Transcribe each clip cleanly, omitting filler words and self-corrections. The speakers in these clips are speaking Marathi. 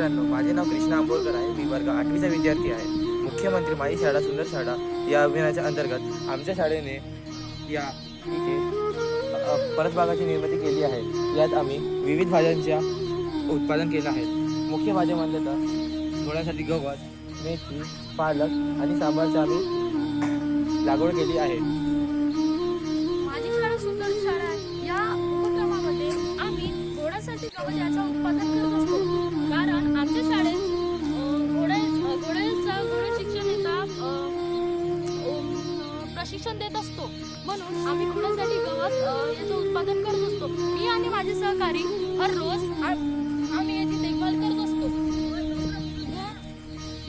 मित्रांनो, माझे नाव कृष्णा आंबोलकर आहे. मी वर्ग 8वीचा विद्यार्थी आहे. मुख्यमंत्री माझी शाळा सुंदर शाळा या अभियानाच्या अंतर्गत आमच्या शाळेने या इथे परसबागाची निर्मिती केली आहे. यात आम्ही विविध भाज्यांच्या उत्पादन केलं आहे. मुख्य भाज्या म्हणलं तर मुळासाठी गवत, मेथी, पालक आणि सांबारची आम्ही लागवड केली आहे. माझी शाळा सुंदर शाळा आहे या उपक्रमामध्ये आम्ही घोड्यासाठी गवत याचं उत्पादन करत असतो. कारण आमच्या शाळेत घोडे शिक्षणाचा प्रशिक्षण देत असतो. म्हणून आम्ही घोड्यासाठी गवत याचं उत्पादन करत असतो. मी आणि माझे सहकारी हर रोज आम्ही याची देखभाल करत असतो.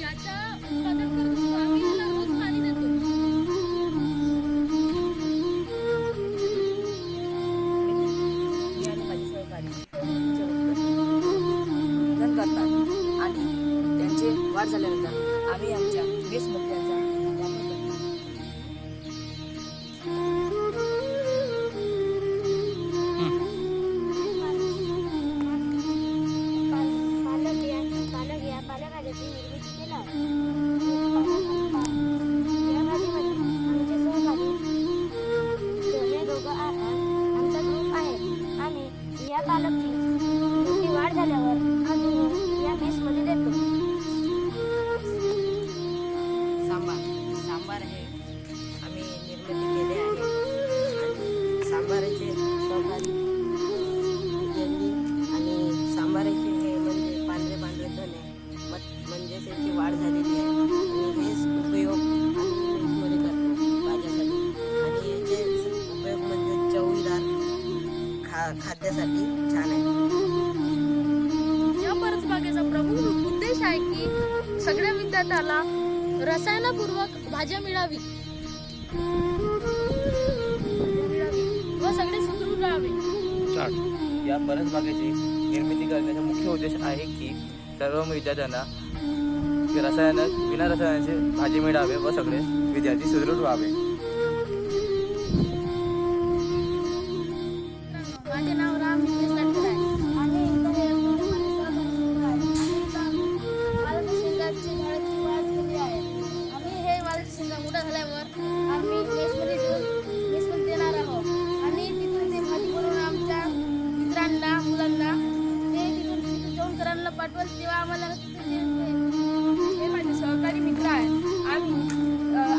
याचा उत्पादन करत असतो. आम्ही याला रोज पाणी देतो. करतात आणि त्यांचे वाढ झाल्यानंतर आम्ही आमच्या मेसमध्ये त्यांचा वापर करतो. पालेभाज्याची निर्मिती केला. या भाजीमध्ये आमचे सहकारी हे दोघं आमचा ग्रुप आहे आणि या पालकची मोठी वाढ झाल्यावर आम्ही या मेसमध्ये देतो. सांबार हे आम्ही निर्मिती केले आहे आणि सांबाराचे सहकारी यांनी आणि सांबाराचे हे म्हणजे पांढरे धने म्हणजे त्याची वाढ झालेली आहे आणि हेच उपयोग आम्ही मेसमध्ये करतो भाज्यासाठी. आणि याचे उपयोग म्हणजे चवीदार खाद्यासाठी छान आहे. या परसबागेचा प्रमुख उद्देश आहे की सगळ्या विद्यार्थ्याला रसायनपूर्वक भाज्या मिळावी व सगळे सुदृढ राहावे. या परसबागेची निर्मिती करण्याचा मुख्य उद्देश आहे की सर्व विद्यार्थ्यांना विना रसायनाचे भाजी मिळावे व सगळे विद्यार्थी सुदृढ व्हावे. माझे नाव राम नितेश लाटकर आहे. आणि इथं हे वालाच्या शेंगाची झाडाची वाढ केली आहे. आम्ही हे वालाच्या शेंगा मोठा झाल्यावर आम्ही मेसमध्ये देणार आहोत आणि तिथून ते भाजी बनवून आमच्या मित्रांना मुलांना ते तिथून जेवण करायला पाठवल तेव्हा आम्हाला हे माझे सहकारी मित्र आहेत. आम्ही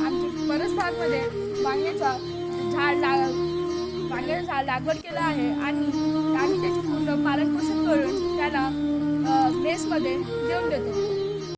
आमच्या परसबागमध्ये वांग्याचं झाड लागवड केलं आहे आणि आम्ही त्याची पूर्ण पालनपोषण करून त्याला मेसमध्ये देऊन देतो.